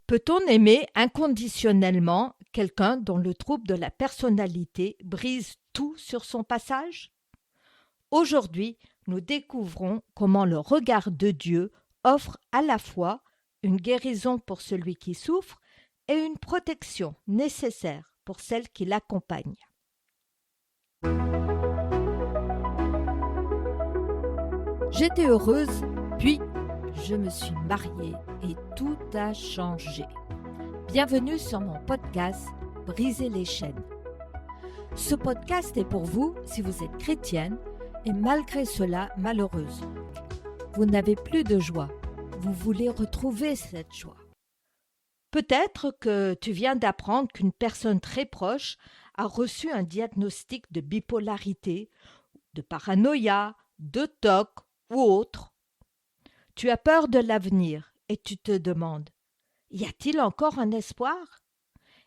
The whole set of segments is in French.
Peut-on aimer inconditionnellement quelqu'un dont le trouble de la personnalité brise tout sur son passage? Aujourd'hui, nous découvrons comment le regard de Dieu offre à la fois une guérison pour celui qui souffre et une protection nécessaire pour celle qui l'accompagne. J'étais heureuse, puis je me suis mariée et tout a changé. Bienvenue sur mon podcast Briser les chaînes. Ce podcast est pour vous si vous êtes chrétienne et malgré cela malheureuse. Vous n'avez plus de joie. Vous voulez retrouver cette joie. Peut-être que tu viens d'apprendre qu'une personne très proche a reçu un diagnostic de bipolarité, de paranoïa, de TOC ou autre. Tu as peur de l'avenir et tu te demandes, y a-t-il encore un espoir?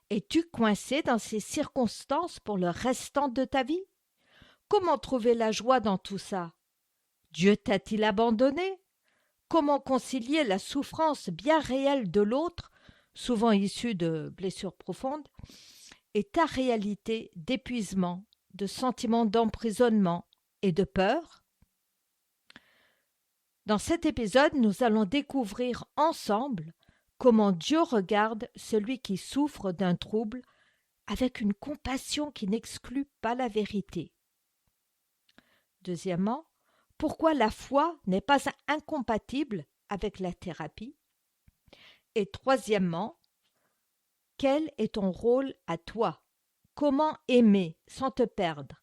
Es-tu coincé dans ces circonstances pour le restant de ta vie? Comment trouver la joie dans tout ça? Dieu t'a-t-il abandonné? Comment concilier la souffrance bien réelle de l'autre, souvent issue de blessures profondes, et ta réalité d'épuisement, de sentiments d'emprisonnement et de peur? Dans cet épisode, nous allons découvrir ensemble comment Dieu regarde celui qui souffre d'un trouble avec une compassion qui n'exclut pas la vérité. Deuxièmement, pourquoi la foi n'est pas incompatible avec la thérapie. Et troisièmement, quel est ton rôle à toi? Comment aimer sans te perdre?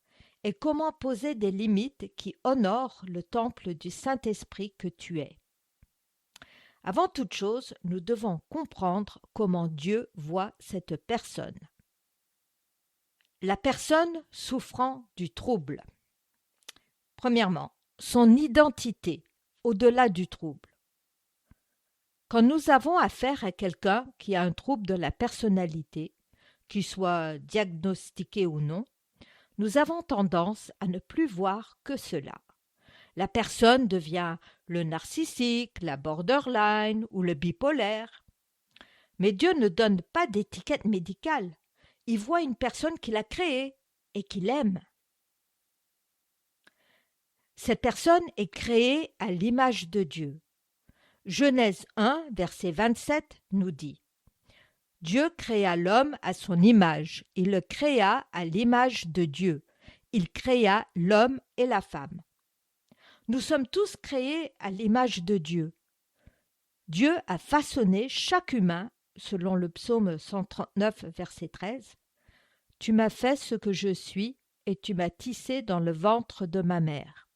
Et comment poser des limites qui honorent le temple du Saint-Esprit que tu es? Avant toute chose, nous devons comprendre comment Dieu voit cette personne. La personne souffrant du trouble. Premièrement, son identité, au-delà du trouble. Quand nous avons affaire à quelqu'un qui a un trouble de la personnalité, qu'il soit diagnostiqué ou non, nous avons tendance à ne plus voir que cela. La personne devient le narcissique, la borderline ou le bipolaire. Mais Dieu ne donne pas d'étiquette médicale. Il voit une personne qu'il a créée et qu'il aime. Cette personne est créée à l'image de Dieu. Genèse 1, verset 27 nous dit « Dieu créa l'homme à son image, il le créa à l'image de Dieu. Il créa l'homme et la femme. » Nous sommes tous créés à l'image de Dieu. Dieu a façonné chaque humain, selon le psaume 139, verset 13. « Tu m'as fait ce que je suis, et tu m'as tissé dans le ventre de ma mère. »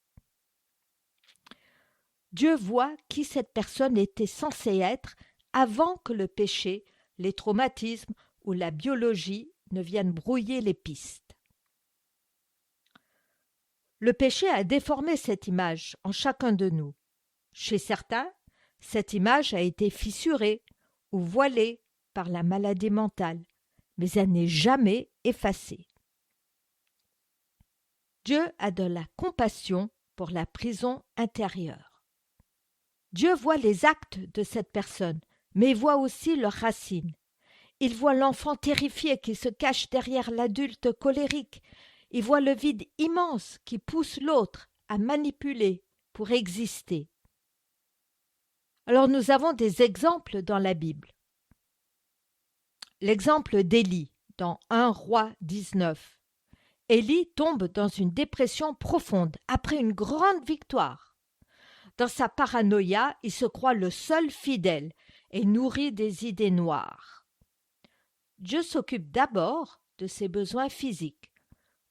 Dieu voit qui cette personne était censée être avant que le péché, les traumatismes ou la biologie ne viennent brouiller les pistes. Le péché a déformé cette image en chacun de nous. Chez certains, cette image a été fissurée ou voilée par la maladie mentale, mais elle n'est jamais effacée. Dieu a de la compassion pour la prison intérieure. Dieu voit les actes de cette personne, mais il voit aussi leurs racines. Il voit l'enfant terrifié qui se cache derrière l'adulte colérique. Il voit le vide immense qui pousse l'autre à manipuler pour exister. Alors nous avons des exemples dans la Bible. L'exemple d'Élie dans 1 Roi 19. Élie tombe dans une dépression profonde après une grande victoire. Dans sa paranoïa, il se croit le seul fidèle et nourrit des idées noires. Dieu s'occupe d'abord de ses besoins physiques,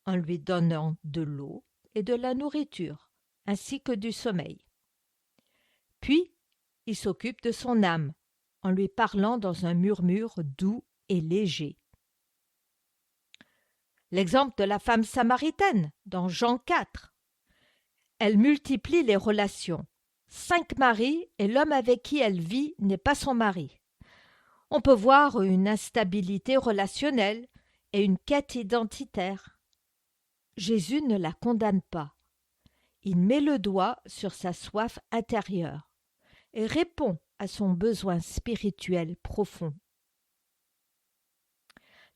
en lui donnant de l'eau et de la nourriture, ainsi que du sommeil. Puis, il s'occupe de son âme, en lui parlant dans un murmure doux et léger. L'exemple de la femme samaritaine, dans Jean 4. Elle multiplie les relations. 5 maris et l'homme avec qui elle vit n'est pas son mari. On peut voir une instabilité relationnelle et une quête identitaire. Jésus ne la condamne pas. Il met le doigt sur sa soif intérieure et répond à son besoin spirituel profond.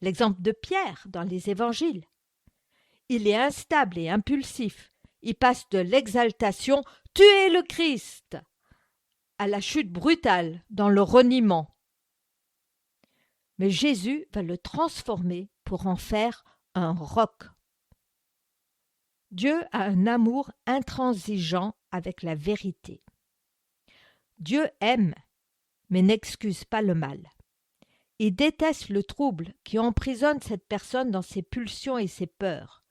L'exemple de Pierre dans les évangiles. Il est instable et impulsif. Il passe de l'exaltation « Tu es le Christ » à la chute brutale dans le reniement. Mais Jésus va le transformer pour en faire un roc. Dieu a un amour intransigeant avec la vérité. Dieu aime, mais n'excuse pas le mal. Il déteste le trouble qui emprisonne cette personne dans ses pulsions et ses peurs.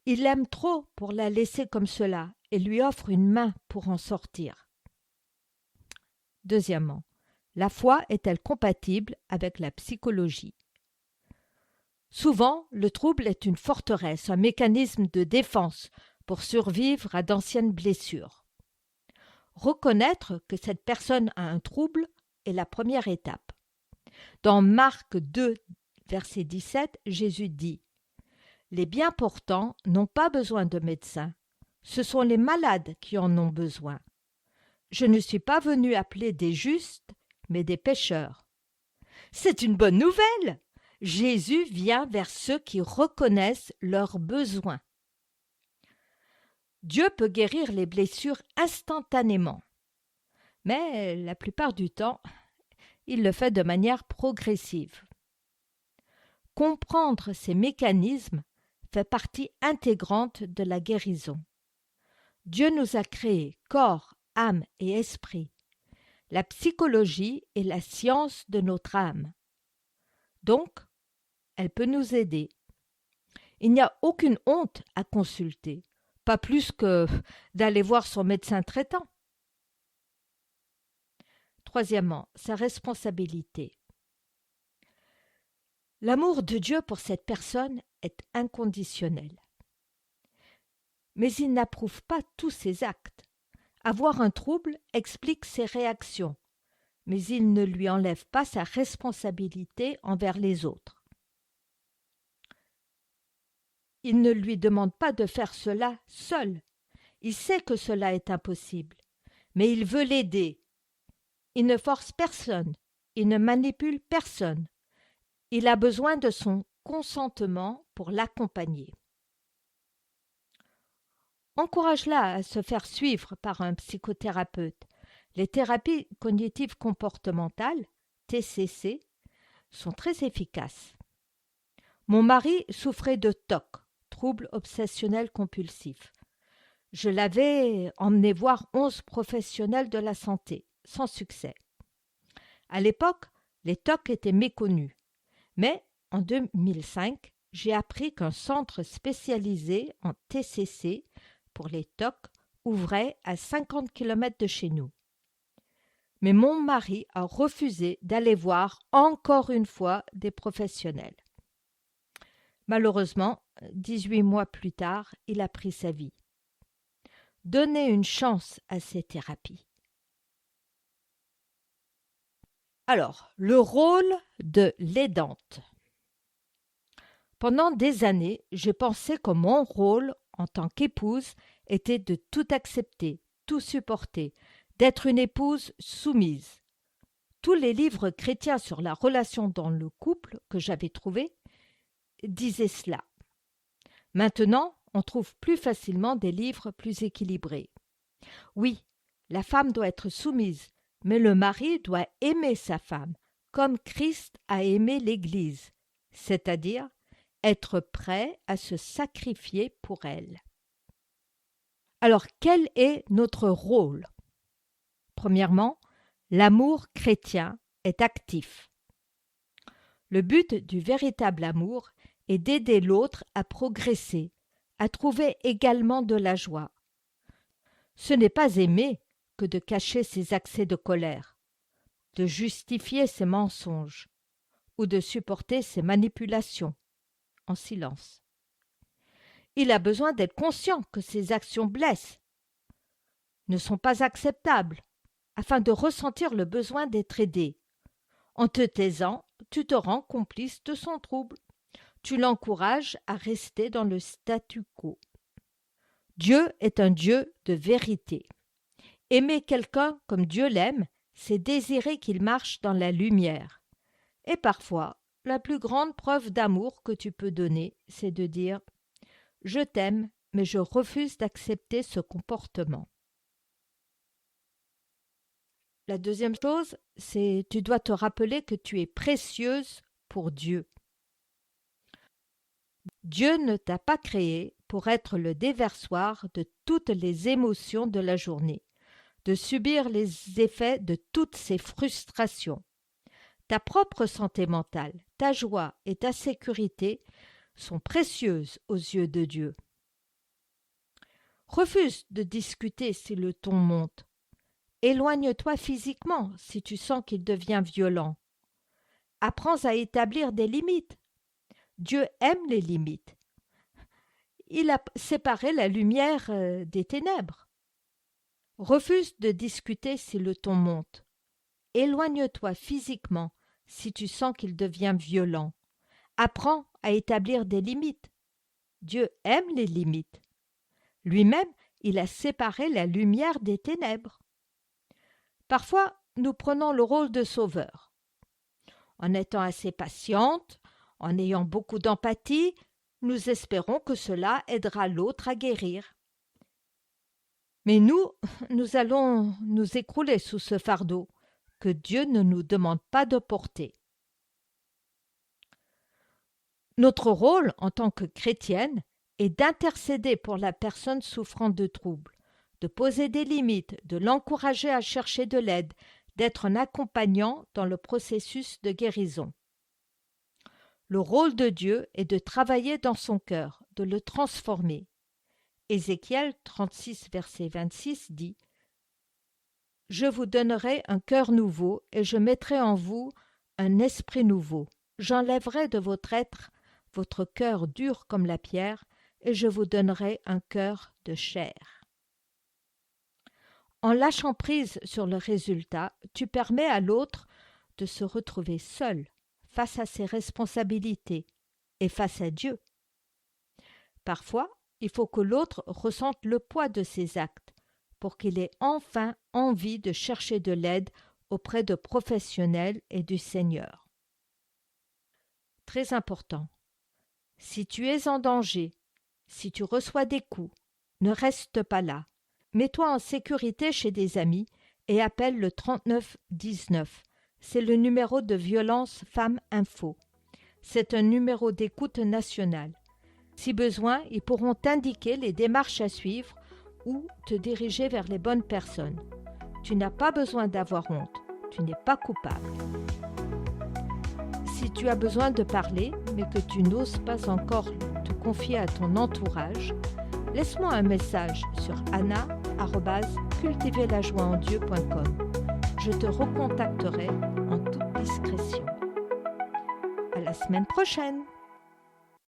Il l'aime trop pour la laisser comme cela et lui offre une main pour en sortir. Deuxièmement, la foi est-elle compatible avec la psychologie? Souvent, le trouble est une forteresse, un mécanisme de défense pour survivre à d'anciennes blessures. Reconnaître que cette personne a un trouble est la première étape. Dans Marc 2, verset 17, Jésus dit « Les bien portants n'ont pas besoin de médecin, ce sont les malades qui en ont besoin. Je ne suis pas venu appeler des justes, mais des pécheurs. » C'est une bonne nouvelle! Jésus vient vers ceux qui reconnaissent leurs besoins. Dieu peut guérir les blessures instantanément, mais la plupart du temps, il le fait de manière progressive. Comprendre ces mécanismes fait partie intégrante de la guérison. Dieu nous a créés corps, âme et esprit. La psychologie est la science de notre âme. Donc, elle peut nous aider. Il n'y a aucune honte à consulter, pas plus que d'aller voir son médecin traitant. Troisièmement, sa responsabilité. L'amour de Dieu pour cette personne est inconditionnel. Mais il n'approuve pas tous ses actes. Avoir un trouble explique ses réactions, mais il ne lui enlève pas sa responsabilité envers les autres. Il ne lui demande pas de faire cela seul. Il sait que cela est impossible, mais il veut l'aider. Il ne force personne, il ne manipule personne. Il a besoin de son consentement pour l'accompagner. Encourage-la à se faire suivre par un psychothérapeute. Les thérapies cognitives comportementales, TCC, sont très efficaces. Mon mari souffrait de TOC, trouble obsessionnel compulsif. Je l'avais emmené voir 11 professionnels de la santé, sans succès. À l'époque, les TOC étaient méconnus. Mais en 2005, j'ai appris qu'un centre spécialisé en TCC pour les TOC ouvrait à 50 km de chez nous. Mais mon mari a refusé d'aller voir encore une fois des professionnels. Malheureusement, 18 mois plus tard, il a pris sa vie. Donnez une chance à ces thérapies. Alors, le rôle de l'aidante. Pendant des années, j'ai pensé que mon rôle en tant qu'épouse était de tout accepter, tout supporter, d'être une épouse soumise. Tous les livres chrétiens sur la relation dans le couple que j'avais trouvés disaient cela. Maintenant, on trouve plus facilement des livres plus équilibrés. Oui, la femme doit être soumise, mais le mari doit aimer sa femme, comme Christ a aimé l'Église, c'est-à-dire être prêt à se sacrifier pour elle. Alors, quel est notre rôle? Premièrement, l'amour chrétien est actif. Le but du véritable amour est d'aider l'autre à progresser, à trouver également de la joie. Ce n'est pas aimer que de cacher ses accès de colère, de justifier ses mensonges ou de supporter ses manipulations en silence. Il a besoin d'être conscient que ses actions blessent, ne sont pas acceptables, afin de ressentir le besoin d'être aidé. En te taisant, tu te rends complice de son trouble. Tu l'encourages à rester dans le statu quo. Dieu est un Dieu de vérité. Aimer quelqu'un comme Dieu l'aime, c'est désirer qu'il marche dans la lumière. Et parfois, la plus grande preuve d'amour que tu peux donner, c'est de dire « Je t'aime, mais je refuse d'accepter ce comportement ». La deuxième chose, c'est tu dois te rappeler que tu es précieuse pour Dieu. Dieu ne t'a pas créé pour être le déversoir de toutes les émotions de la journée, de subir les effets de toutes ces frustrations. Ta propre santé mentale, ta joie et ta sécurité sont précieuses aux yeux de Dieu. Refuse de discuter si le ton monte. Éloigne-toi physiquement si tu sens qu'il devient violent. Apprends à établir des limites. Dieu aime les limites. Il a séparé la lumière des ténèbres. Refuse de discuter si le ton monte. Éloigne-toi physiquement si tu sens qu'il devient violent. Apprends à établir des limites. Dieu aime les limites. Lui-même, il a séparé la lumière des ténèbres. Parfois, nous prenons le rôle de sauveur. En étant assez patiente, en ayant beaucoup d'empathie, nous espérons que cela aidera l'autre à guérir. Mais nous allons nous écrouler sous ce fardeau que Dieu ne nous demande pas de porter. Notre rôle en tant que chrétienne est d'intercéder pour la personne souffrant de troubles, de poser des limites, de l'encourager à chercher de l'aide, d'être un accompagnant dans le processus de guérison. Le rôle de Dieu est de travailler dans son cœur, de le transformer. Ézéchiel 36, verset 26 dit « Je vous donnerai un cœur nouveau et je mettrai en vous un esprit nouveau. J'enlèverai de votre être votre cœur dur comme la pierre et je vous donnerai un cœur de chair. » En lâchant prise sur le résultat, tu permets à l'autre de se retrouver seul face à ses responsabilités et face à Dieu. Parfois, il faut que l'autre ressente le poids de ses actes pour qu'il ait enfin envie de chercher de l'aide auprès de professionnels et du Seigneur. Très important. Si tu es en danger, si tu reçois des coups, ne reste pas là. Mets-toi en sécurité chez des amis et appelle le 3919. C'est le numéro de Violence Femmes Info. C'est un numéro d'écoute national. Si besoin, ils pourront t'indiquer les démarches à suivre ou te diriger vers les bonnes personnes. Tu n'as pas besoin d'avoir honte. Tu n'es pas coupable. Si tu as besoin de parler, mais que tu n'oses pas encore te confier à ton entourage, laisse-moi un message sur anna@cultiverlajoieendieu.com. Je te recontacterai en toute discrétion. À la semaine prochaine!